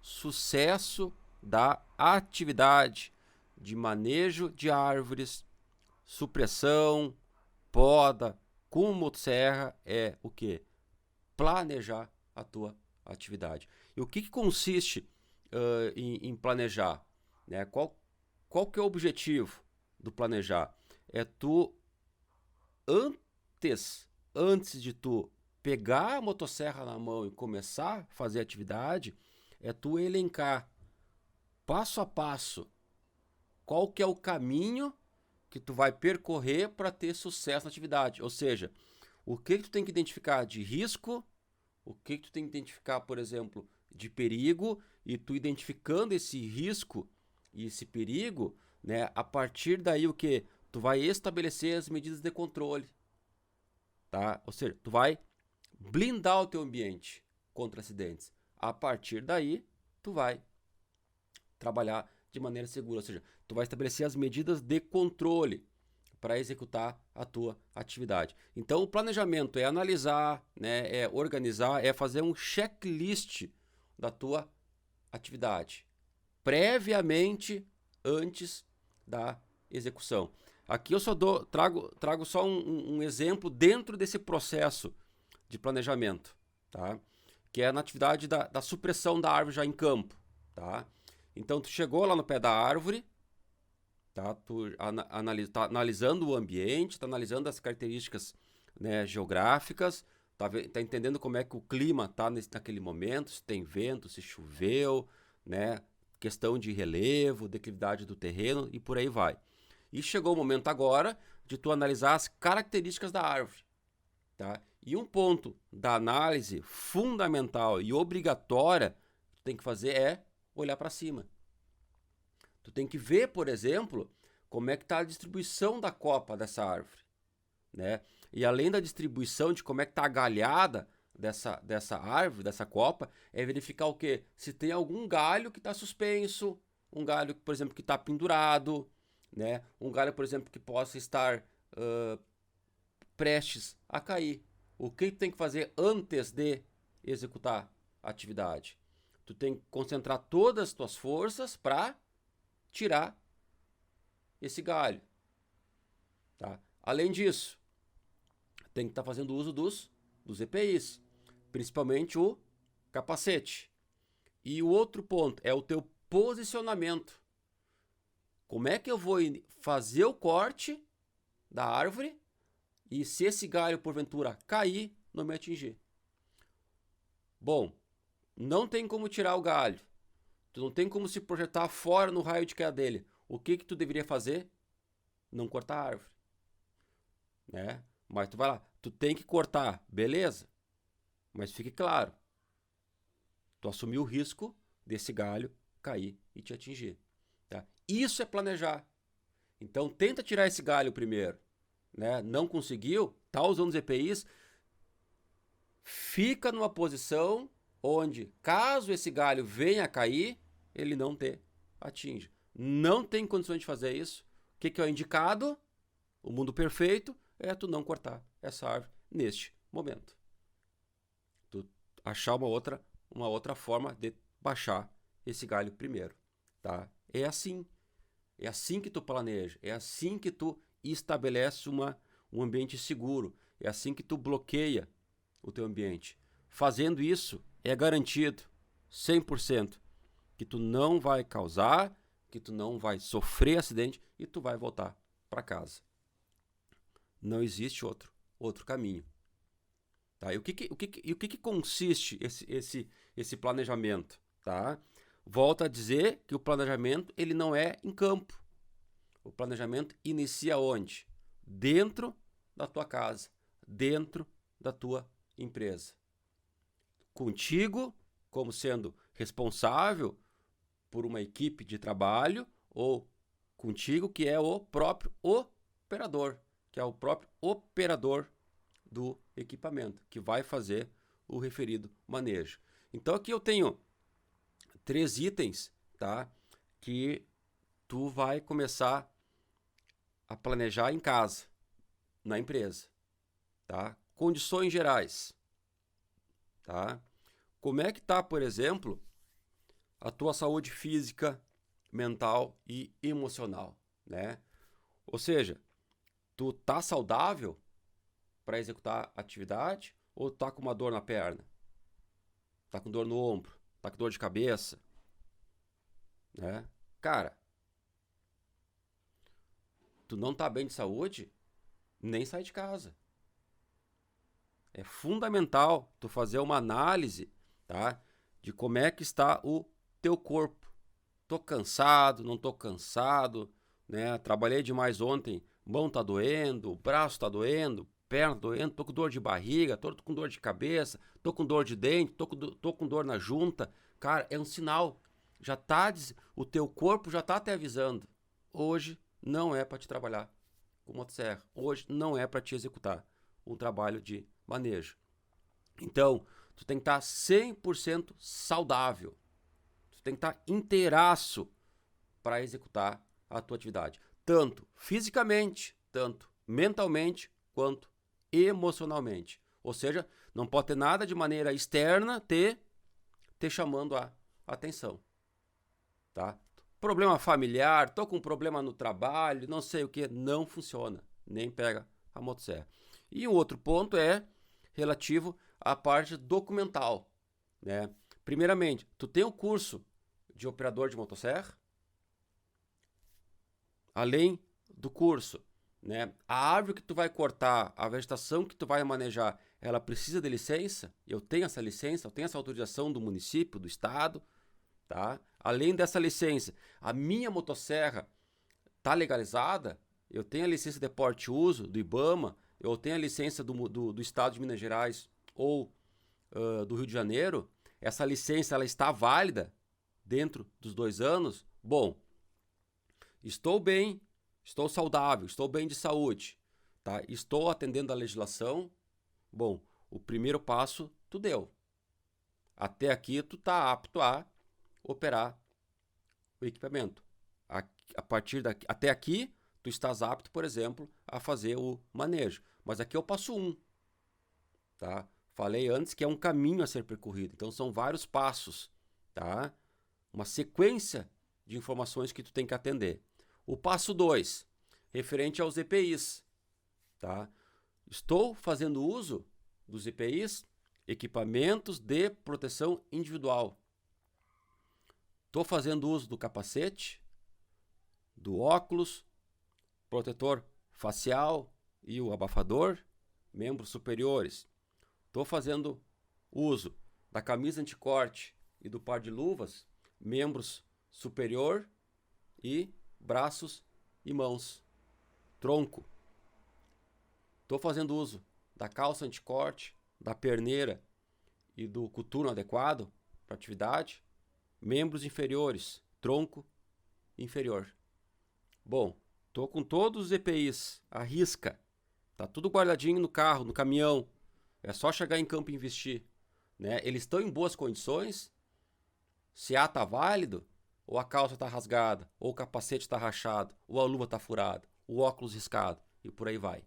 sucesso da atividade de manejo de árvores, supressão, poda, com motosserra é o que? Planejar a tua atividade. E o que consiste em planejar? Né? Qual que é o objetivo do planejar? É tu, antes de tu pegar a motosserra na mão e começar a fazer atividade, é tu elencar passo a passo qual que é o caminho que tu vai percorrer para ter sucesso na atividade. Ou seja, o que tu tem que identificar de risco, o que tu tem que identificar, por exemplo, de perigo, e tu identificando esse risco e esse perigo, né, a partir daí o que? Tu vai estabelecer as medidas de controle, tá? Ou seja, tu vai blindar o teu ambiente contra acidentes. A partir daí, tu vai trabalhar de maneira segura, ou seja, tu vai estabelecer as medidas de controle para executar a tua atividade. Então, o planejamento é analisar, né, é organizar, é fazer um checklist da tua atividade previamente antes da execução. Aqui eu só trago só um exemplo dentro desse processo de planejamento, tá? Que é na atividade da supressão da árvore já em campo, tá? Então tu chegou lá no pé da árvore, tá? Tu tá analisando o ambiente, tá analisando as características, né, geográficas, tá entendendo como é que o clima tá naquele momento, se tem vento, se choveu, né? Questão de relevo, declividade do terreno e por aí vai. E chegou o momento agora de tu analisar as características da árvore, tá? E um ponto da análise fundamental e obrigatória que tu tem que fazer é olhar para cima. Tu tem que ver, por exemplo, como é que está a distribuição da copa dessa árvore, né? E além da distribuição de como é que está a galhada dessa árvore, dessa copa, é verificar o quê? Se tem algum galho que está suspenso, um galho, por exemplo, que está pendurado, né? Um galho, por exemplo, que possa estar prestes a cair. O que tu tem que fazer antes de executar a atividade? Tu tem que concentrar todas as tuas forças para tirar esse galho, tá? Além disso, tem que estar fazendo uso dos EPIs, principalmente o capacete. E o outro ponto é o teu posicionamento. Como é que eu vou fazer o corte da árvore e se esse galho porventura cair, não me atingir? Bom, não tem como tirar o galho. Tu não tem como se projetar fora no raio de queda dele. O que tu deveria fazer? Não cortar a árvore, né? Mas tu vai lá, tu tem que cortar, beleza? Mas fique claro, tu assumiu o risco desse galho cair e te atingir, tá? Isso é planejar. Então tenta tirar esse galho primeiro, né? Não conseguiu, tá usando os EPIs, fica numa posição onde, caso esse galho venha a cair, ele não te atinge. Não tem condições de fazer isso. O que é o indicado? O mundo perfeito é tu não cortar essa árvore neste momento. Tu achar uma outra forma de baixar esse galho primeiro, tá? É assim que tu planeja, é assim que tu estabelece um ambiente seguro, é assim que tu bloqueia o teu ambiente. Fazendo isso, é garantido 100% que tu não vai causar, que tu não vai sofrer acidente e tu vai voltar para casa. Não existe outro caminho. Tá? E o que consiste esse planejamento? Tá? Volto a dizer que o planejamento ele não é em campo. O planejamento inicia onde? Dentro da tua casa, dentro da tua empresa. Contigo, como sendo responsável por uma equipe de trabalho, ou contigo, que é o próprio operador, que é o próprio operador do equipamento, que vai fazer o referido manejo. Então aqui eu tenho 3 itens, tá? Que tu vai começar a planejar em casa, na empresa, tá? Condições gerais, tá? Como é que tá, por exemplo, a tua saúde física, mental e emocional, né? Ou seja, tu tá saudável para executar a atividade ou tá com uma dor na perna? Tá com dor no ombro? Tá com dor de cabeça? Né? Cara, tu não tá bem de saúde, nem sai de casa. É fundamental tu fazer uma análise, tá? De como é que está o teu corpo. Tô cansado, não tô cansado, né? Trabalhei demais ontem, mão tá doendo, braço tá doendo, perna tá doendo, tô com dor de barriga, tô com dor de cabeça, tô com dor de dente, tô com dor na junta. Cara, é um sinal. Já tá, o teu corpo já tá te avisando. Hoje não é para te trabalhar com motosserra. Hoje não é para te executar um trabalho de manejo. Então, tu tem que estar 100% saudável. Tu tem que estar inteiraço para executar a tua atividade. Tanto fisicamente, tanto mentalmente, quanto emocionalmente. Ou seja, não pode ter nada de maneira externa te chamando a atenção. Tá? Problema familiar, tô com problema no trabalho, não sei o que, não funciona. Nem pega a motosserra. E um outro ponto é relativo à parte documental, né? Primeiramente, tu tem o curso de operador de motosserra? Além do curso, né? A árvore que tu vai cortar, a vegetação que tu vai manejar, ela precisa de licença? Eu tenho essa licença, eu tenho essa autorização do município, do estado, tá? Além dessa licença, a minha motosserra tá legalizada? Eu tenho a licença de porte e uso do IBAMA, eu tenho a licença do estado de Minas Gerais ou do Rio de Janeiro? Essa licença ela está válida dentro dos 2 anos? Bom, estou bem, estou saudável, estou bem de saúde, tá? Estou atendendo a legislação. Bom, o primeiro passo tu deu. Até aqui tu tá apto a operar o equipamento. A partir daqui, até aqui tu estás apto, por exemplo, a fazer o manejo. Mas aqui é o passo 1, tá? Falei antes que é um caminho a ser percorrido, então são vários passos, tá? Uma sequência de informações que tu tem que atender. O passo 2, referente aos EPIs, tá? Estou fazendo uso dos EPIs, equipamentos de proteção individual. Estou fazendo uso do capacete, do óculos, protetor facial e o abafador, membros superiores. Estou fazendo uso da camisa anticorte e do par de luvas, membros superior e braços e mãos, tronco. Estou fazendo uso da calça anticorte, da perneira e do coturno adequado para atividade, membros inferiores, tronco inferior. Bom, estou com todos os EPIs à risca, tá tudo guardadinho no carro, no caminhão, é só chegar em campo e investir, né? Eles estão em boas condições, se A está válido, ou a calça está rasgada, ou o capacete está rachado, ou a luva está furada, o óculos riscado e por aí vai.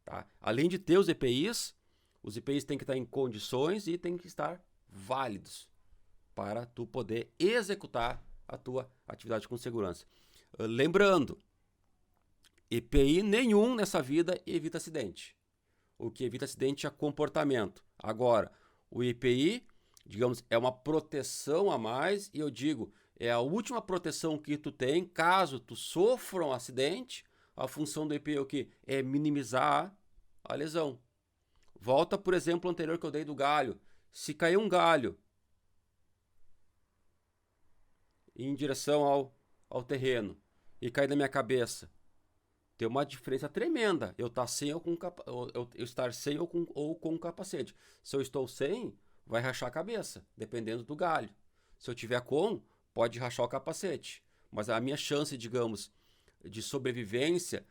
Tá? Além de ter os EPIs têm que estar em condições e têm que estar válidos para tu poder executar a tua atividade com segurança. Lembrando, EPI nenhum nessa vida evita acidente. O que evita acidente é comportamento. Agora, o EPI, digamos, é uma proteção a mais e eu digo, é a última proteção que tu tem caso tu sofra um acidente. A função do EPI é o quê? É minimizar a lesão. Volta, por exemplo, anterior que eu dei do galho. Se cair um galho em direção ao terreno e cair na minha cabeça, tem uma diferença tremenda eu estar sem ou com eu estar sem ou com capacete. Se eu estou sem, vai rachar a cabeça, dependendo do galho. Se eu tiver com, pode rachar o capacete. Mas a minha chance, digamos, de sobrevivência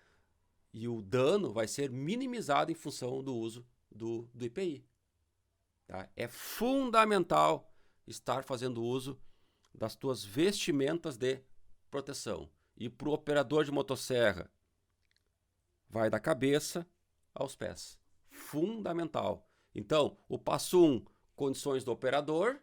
e o dano vai ser minimizado em função do uso do EPI. Tá? É fundamental estar fazendo uso das tuas vestimentas de proteção. E para o operador de motosserra, vai da cabeça aos pés. Fundamental. Então, o passo 1, condições do operador,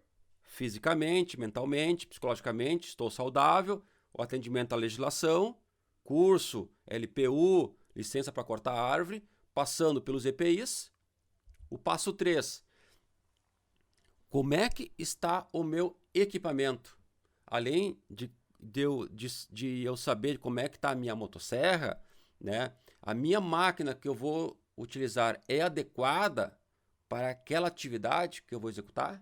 fisicamente, mentalmente, psicologicamente, estou saudável, o atendimento à legislação, curso, LPU, licença para cortar a árvore, passando pelos EPIs. O passo 3, como é que está o meu equipamento? Além de eu saber como é que está a minha motosserra, né? A minha máquina que eu vou utilizar é adequada para aquela atividade que eu vou executar?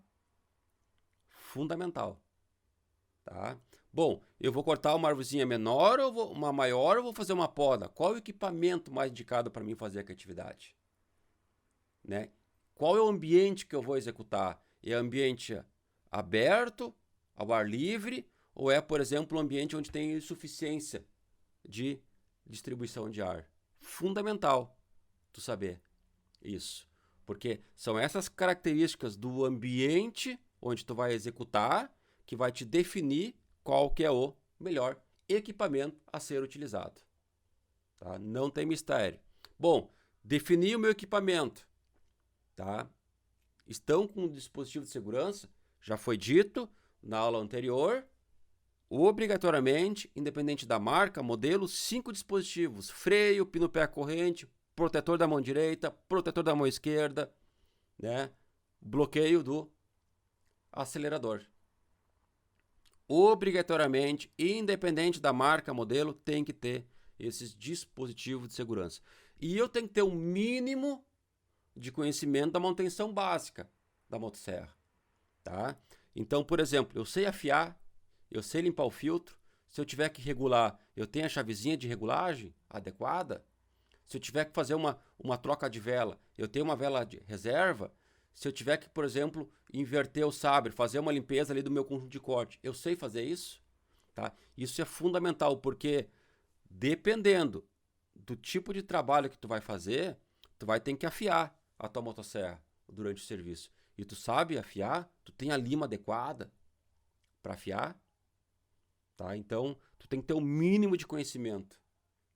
Fundamental, tá? Bom, eu vou cortar uma arvorezinha menor ou uma maior ou vou fazer uma poda? Qual é o equipamento mais indicado para mim fazer aquela atividade? Né? Qual é o ambiente que eu vou executar? É ambiente aberto, ao ar livre, ou é, por exemplo, um ambiente onde tem insuficiência de distribuição de ar? Fundamental tu saber isso, porque são essas características do ambiente onde tu vai executar que vai te definir qual que é o melhor equipamento a ser utilizado. Tá? Não tem mistério. Bom, defini o meu equipamento. Tá? Estão com um dispositivo de segurança? Já foi dito na aula anterior. Obrigatoriamente, independente da marca, modelo, 5 dispositivos: freio, pino-pé corrente, protetor da mão direita, protetor da mão esquerda, né? Bloqueio do acelerador. Obrigatoriamente, independente da marca, modelo, tem que ter esses dispositivos de segurança. E eu tenho que ter um mínimo de conhecimento da manutenção básica da motosserra, tá? Então, por exemplo, eu sei afiar, eu sei limpar o filtro. Se eu tiver que regular, eu tenho a chavezinha de regulagem adequada. Se eu tiver que fazer uma troca de vela, eu tenho uma vela de reserva. Se eu tiver que, por exemplo, inverter o sabre, fazer uma limpeza ali do meu conjunto de corte, eu sei fazer isso, tá? Isso é fundamental, porque dependendo do tipo de trabalho que tu vai fazer, tu vai ter que afiar a tua motosserra durante o serviço. E tu sabe afiar? Tu tem a lima adequada para afiar? Tá? Então, tu tem que ter o mínimo de conhecimento,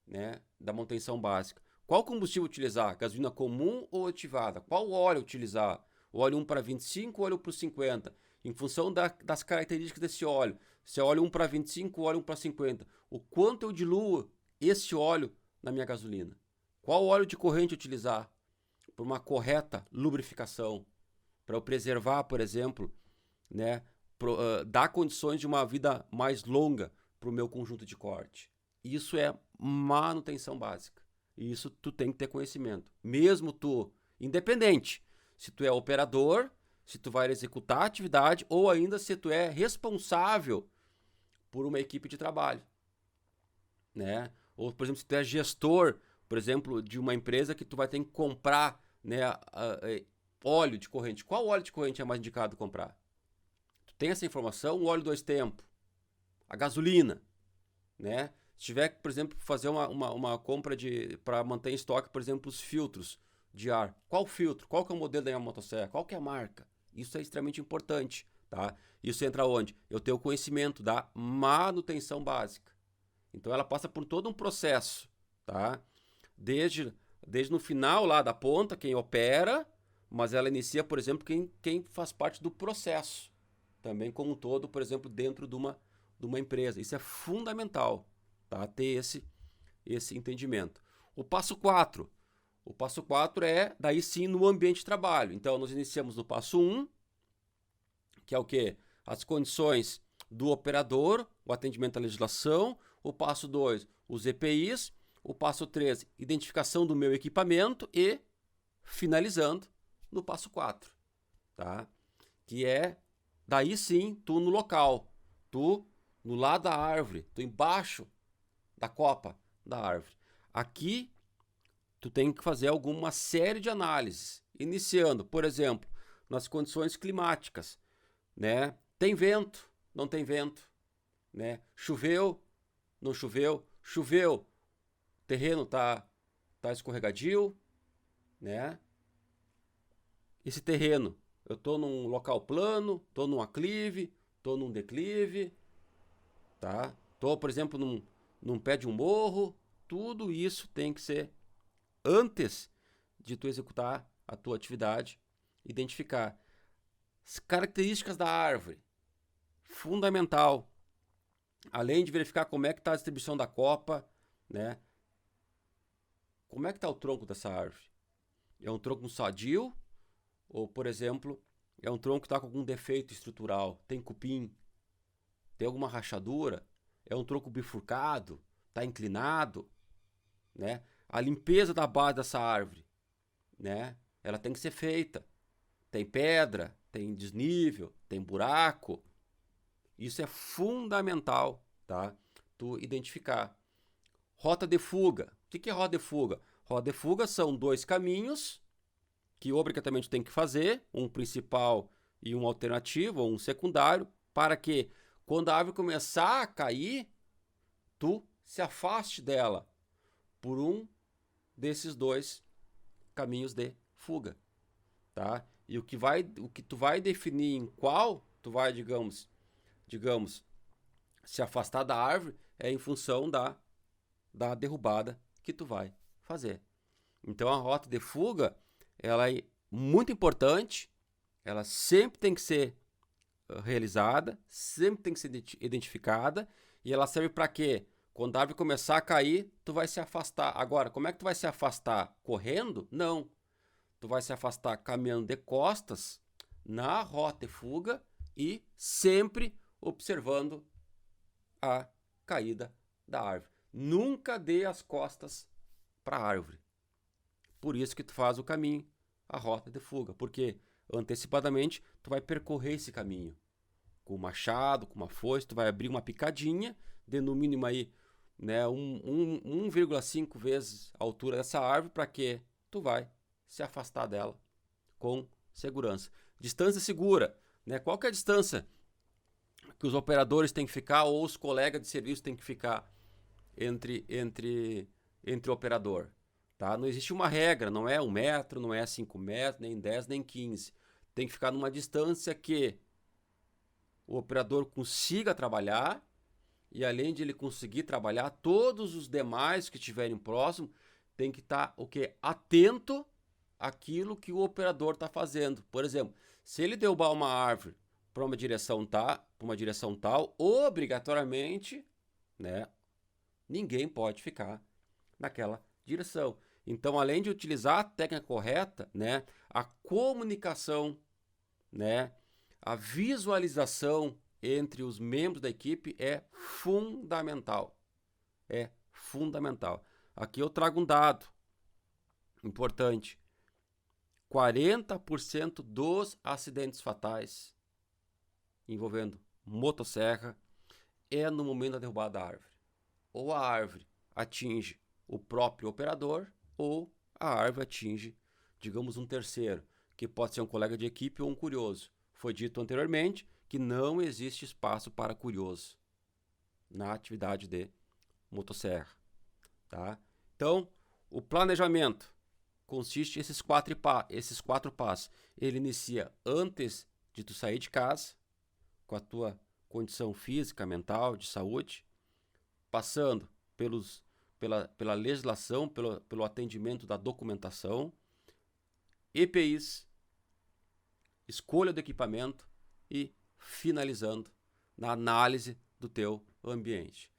né, da manutenção básica. Qual combustível utilizar? Gasolina comum ou ativada? Qual óleo utilizar? O óleo 1 para 25 ou óleo para 50? Em função das características desse óleo. Se é óleo 1 para 25 ou óleo 1 para 50. O quanto eu diluo esse óleo na minha gasolina? Qual óleo de corrente utilizar para uma correta lubrificação? Para eu preservar, por exemplo, né, dar condições de uma vida mais longa para o meu conjunto de corte. Isso é manutenção básica. E isso tu tem que ter conhecimento. Mesmo tu, independente, se tu é operador, se tu vai executar a atividade ou ainda se tu é responsável por uma equipe de trabalho, né? Ou, por exemplo, se tu é gestor, por exemplo, de uma empresa que tu vai ter que comprar, né, óleo de corrente. Qual óleo de corrente é mais indicado comprar? Tu tem essa informação? O óleo 2 tempos, a gasolina, né? Se tiver que, por exemplo, fazer uma compra para manter em estoque, por exemplo, os filtros de ar. Qual filtro? Qual que é o modelo da minha motosserra? Qual que é a marca? Isso é extremamente importante, tá? Isso entra onde? Eu tenho o conhecimento da manutenção básica. Então ela passa por todo um processo, tá? Desde no final lá da ponta, quem opera, mas ela inicia, por exemplo, quem faz parte do processo. Também como um todo, por exemplo, dentro de uma empresa. Isso é fundamental, tá? Ter esse entendimento. O passo 4. O passo 4 é, daí sim, no ambiente de trabalho. Então, nós iniciamos no passo 1, que é o quê? As condições do operador, o atendimento à legislação. O passo 2, os EPIs. O passo 3, identificação do meu equipamento. E, finalizando, no passo 4, tá? Que é, daí sim, tu no local. Tu no lado da árvore, tu embaixo da copa da árvore. Aqui, tu tem que fazer alguma série de análises, iniciando, por exemplo, nas condições climáticas, né? Tem vento, não tem vento, né? Choveu, não choveu, choveu, terreno tá escorregadio, né? Esse terreno, eu tô num local plano, tô num aclive, tô num declive, tá? Tô, por exemplo, num pé de um morro. Tudo isso tem que ser antes de tu executar a tua atividade, identificar as características da árvore, fundamental. Além de verificar como é que está a distribuição da copa, né? Como é que está o tronco dessa árvore? É um tronco sadio? Ou, por exemplo, é um tronco que está com algum defeito estrutural? Tem cupim? Tem alguma rachadura? É um tronco bifurcado? Está inclinado? Né? A limpeza da base dessa árvore, né? Ela tem que ser feita. Tem pedra, tem desnível, tem buraco. Isso é fundamental, tá? Tu identificar. Rota de fuga. O que é rota de fuga? Rota de fuga são dois caminhos que obrigatoriamente tem que fazer, um principal e um alternativo, ou um secundário, para que quando a árvore começar a cair, tu se afaste dela por um desses dois caminhos de fuga, tá? E o que tu vai definir em qual tu vai, digamos, se afastar da árvore é em função da derrubada que tu vai fazer. Então a rota de fuga, ela é muito importante, ela sempre tem que ser realizada, sempre tem que ser identificada, e ela serve para quê? Quando a árvore começar a cair, tu vai se afastar. Agora, como é que tu vai se afastar? Correndo? Não. Tu vai se afastar caminhando de costas na rota de fuga e sempre observando a caída da árvore. Nunca dê as costas para a árvore. Por isso que tu faz o caminho, a rota de fuga, porque antecipadamente tu vai percorrer esse caminho. Com o machado, com uma foice, tu vai abrir uma picadinha de no mínimo aí, né, 1,5 vezes a altura dessa árvore, para que tu vai se afastar dela com segurança. Distância segura, né? Qual que é a distância que os operadores têm que ficar ou os colegas de serviço têm que ficar entre o operador? Tá? Não existe uma regra, não é 1 metro, não é 5 metros, nem 10, nem 15. Tem que ficar numa distância que o operador consiga trabalhar e, além de ele conseguir trabalhar, todos os demais que estiverem próximos tem que estar atento àquilo que o operador está fazendo. Por exemplo, se ele derrubar uma árvore para uma direção tal, obrigatoriamente, né, ninguém pode ficar naquela direção. Então, além de utilizar a técnica correta, né, a comunicação, né, a visualização entre os membros da equipe é fundamental. É fundamental. Aqui eu trago um dado importante. 40% dos acidentes fatais envolvendo motosserra é no momento da derrubada da árvore. Ou a árvore atinge o próprio operador, ou a árvore atinge, digamos, um terceiro, que pode ser um colega de equipe ou um curioso. Foi dito anteriormente que não existe espaço para curioso na atividade de motosserra, tá? Então, o planejamento consiste nesses quatro passos. Ele inicia antes de tu sair de casa, com a tua condição física, mental, de saúde, passando pela legislação, pelo atendimento da documentação, EPIs, escolha do equipamento e finalizando na análise do teu ambiente.